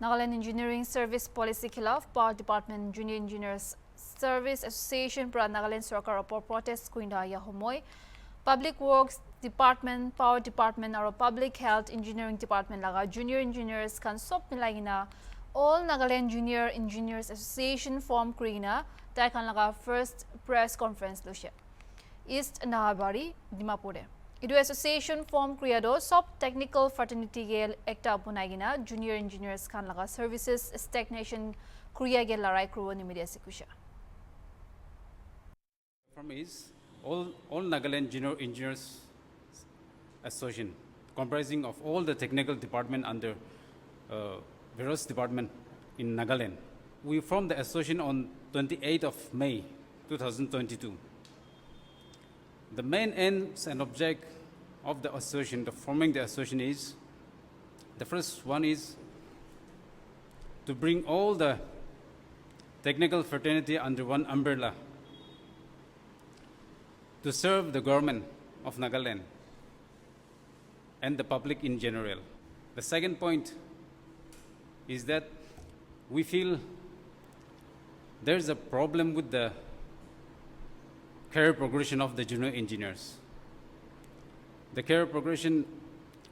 Nagaland Engineering Service Policy Khilaf Power Department Junior Engineers Service Association pra Nagaland Sarkar opor protest kuina ya homoy Public Works Department, Power Department or Public Health Engineering Department laga Junior Engineers kan sop milagina All Nagaland Junior Engineers Association form krina tai kan laga first press conference lushe East Nahabari Dimapur Idu association form creado sub technical fraternity gel ekta bunagina junior engineers kan laga services stagnation kriya gel larai kruwa ni media sekusha From is all Nagaland Junior Engineers Association, comprising of all the technical department under various department in Nagaland. We formed the association on 28th of May 2022. The main aims and object of the association, the forming the association is, the first one is to bring all the technical fraternity under one umbrella to serve the government of Nagaland and the public in general. The second point is that we feel there's a problem with the career progression of the junior engineers. The career progression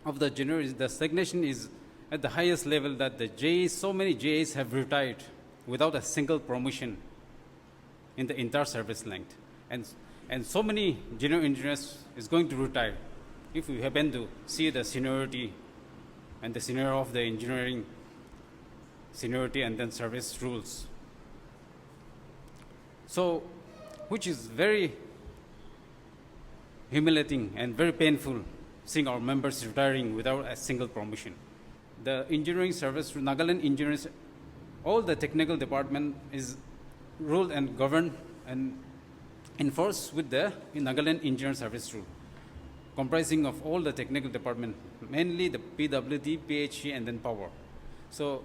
of the juniors, the stagnation is at the highest level that the JAs, so many JAs have retired without a single promotion in the entire service length. And so many junior engineers is going to retire if we happen to see the seniority and the senior of the engineering seniority and then service rules. So, which is very humiliating and very painful seeing our members retiring without a single promotion. The engineering service, Nagaland engineers, all the technical department is ruled and governed and enforced with the Nagaland engineering service rule, comprising of all the technical department, mainly the PWD, PHE, and then power. So,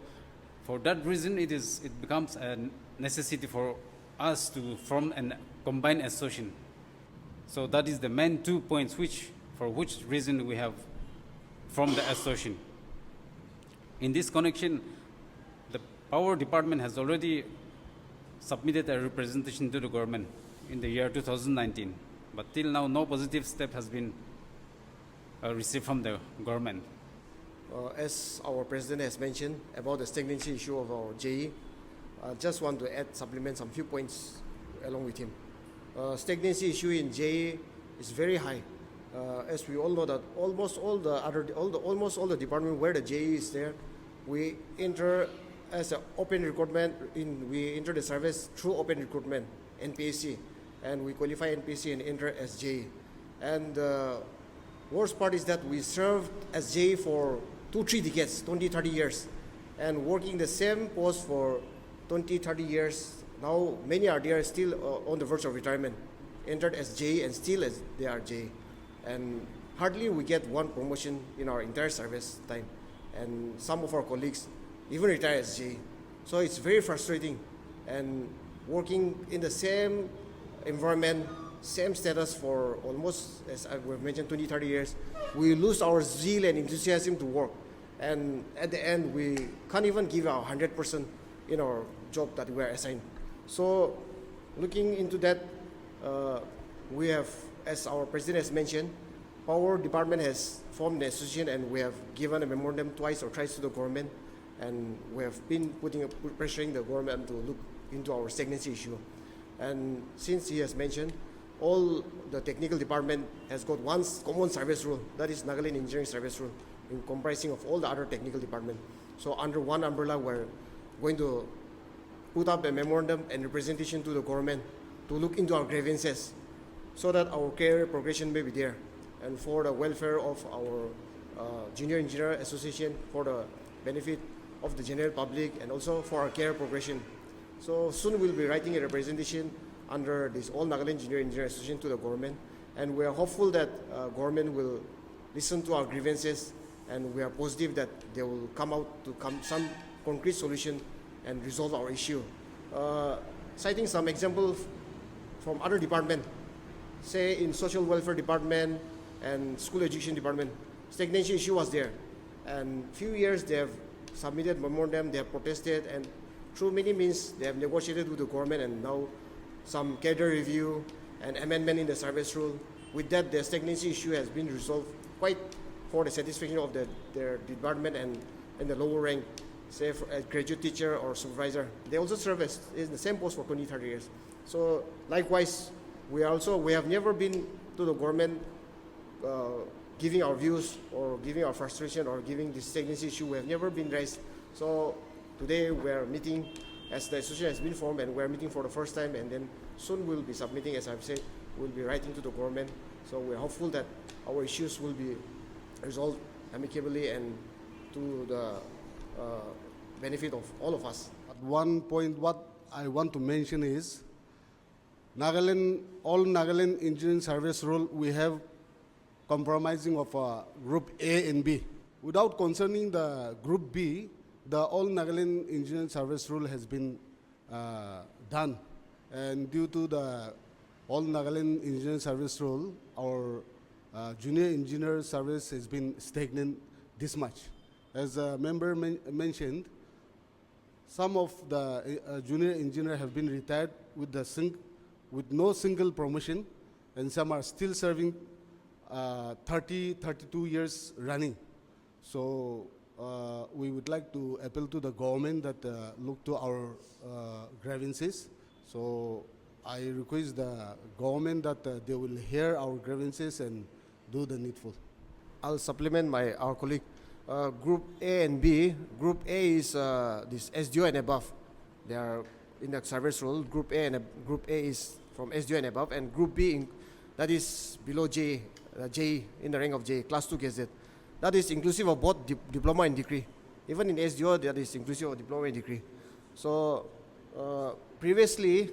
for that reason, it becomes a necessity for us to form a combined association. So that is the main 2 points for which reason we have formed the association. In this connection, the power department has already submitted a representation to the government in the year 2019, but till now no positive step has been received from the government. As our president has mentioned about the stagnancy issue of our JE, I just want to supplement some few points along with him. Stagnancy issue in JE is very high. As we all know that almost all the department where the JE is there, we enter as an open recruitment. We enter the service through open recruitment, NPSC, and we qualify NPSC and enter as JE. And the worst part is that we served as JE for 2-3 decades, 20-30 years, and working the same post for 20-30 years. Now many are there still on the verge of retirement, entered as JE and still as they are JE. And hardly we get one promotion in our entire service time. And some of our colleagues even retire as JE. So it's very frustrating. And working in the same environment, same status for almost, as we've mentioned, 20-30 years, we lose our zeal and enthusiasm to work. And at the end, we can't even give our 100% in our job that we are assigned. So looking into that, we have, as our president has mentioned, Power Department has formed the association and we have given a memorandum twice or thrice to the government, and we have been pressuring the government to look into our stagnancy issue. And since he has mentioned, all the technical department has got one common service rule, that is Nagaland Engineering Service Rule, in comprising of all the other technical department. So under one umbrella, we're going to put up a memorandum and representation to the government to look into our grievances so that our career progression may be there and for the welfare of our Junior Engineer Association, for the benefit of the general public, and also for our career progression. So soon we'll be writing a representation under this All Nagaland Junior Engineer Association to the government, and we are hopeful that government will listen to our grievances, and we are positive that they will come out to some concrete solution and resolve our issue. Citing some examples from other departments, say in social welfare department and school education department, stagnation issue was there. And few years they have submitted memorandum, they have protested, and through many means they have negotiated with the government, and now some cadre review and amendment in the service rule. With that, the stagnancy issue has been resolved quite for the satisfaction of their department and the lower rank, say for a graduate teacher or supervisor. They also serve as in the same post for 20, 30 years. So likewise, we have never been to the government giving our views or giving our frustration or giving this stagnancy issue. We have never been raised. So today we are meeting as the association has been formed, and we are meeting for the first time, and then soon we'll be submitting, as I've said, we'll be writing to the government. So we're hopeful that our issues will be resolved amicably and to the benefit of all of us. At one point, what I want to mention is all Nagaland engineering service rule, we have compromising of group A and B. Without concerning the group B, the all Nagaland engineering service rule has been done. And due to the all Nagaland engineering service rule, our junior engineer service has been stagnant this much. As a member mentioned, some of the junior engineer have been retired with no single promotion, and some are still serving 32 years running. So we would like to appeal to the government that look to our grievances. So I request the government that they will hear our grievances and do the needful. I'll supplement our colleague. Group A and B. Group A is this SDO and above. They are in the service rule. Group A is from SDO and above, and Group B that is below J in the rank of J, Class 2 Gazette. That is inclusive of both diploma and degree. Even in SDO, that is inclusive of diploma and degree. So previously,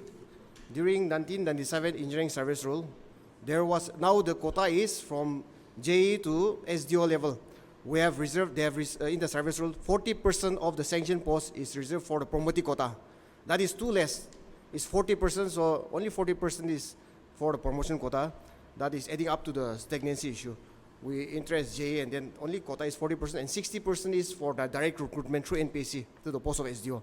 during 1997 engineering service rule, now the quota is from JE to SDO level. We have reserved, in the service rule, 40% of the sanctioned post is reserved for the promoted quota. That is too less. It's 40%, so only 40% is for the promotion quota. That is adding up to the stagnancy issue. We interest JA, and then only quota is 40%, and 60% is for the direct recruitment through NPC to the post of SDO.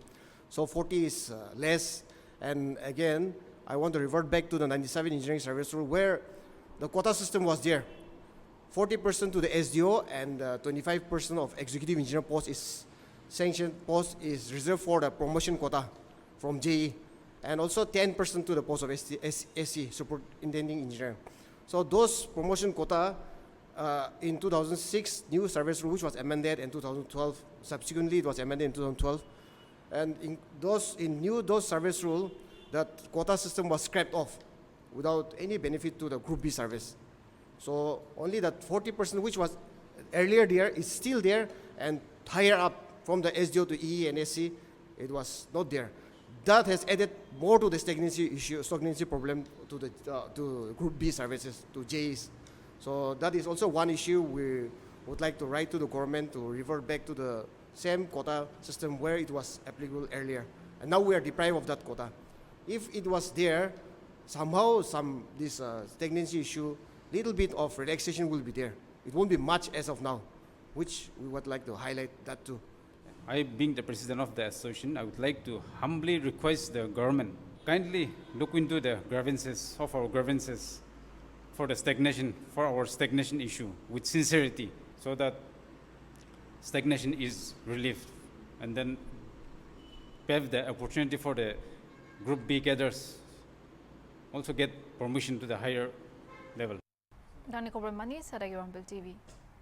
So 40 is less. And again, I want to revert back to the 97 engineering service rule where the quota system was there. 40% to the SDO and 25% of executive engineer post is sanctioned post is reserved for the promotion quota from JE, and also 10% to the post of SC, superintending engineer. So those promotion quota in 2006 new service rule, which was amended in 2012. Subsequently, it was amended in 2012, and in those service rule, that quota system was scrapped off without any benefit to the Group B service. So only that 40%, which was earlier there, is still there, and higher up from the SDO to EE and SC, it was not there. That has added more to the stagnancy problem to the to Group B services, to JEs. So that is also one issue we would like to write to the government to revert back to the same quota system where it was applicable earlier. And now we are deprived of that quota. If it was there, somehow this stagnancy issue, little bit of relaxation will be there. It won't be much as of now, which we would like to highlight that too. I, being the president of the association, I would like to humbly request the government kindly look into the grievances for our stagnation issue with sincerity, so that stagnation is relieved, and then pave the opportunity for the Group B cadres also get promotion to the higher level. Dani Kobra Mani, Saragirambel TV.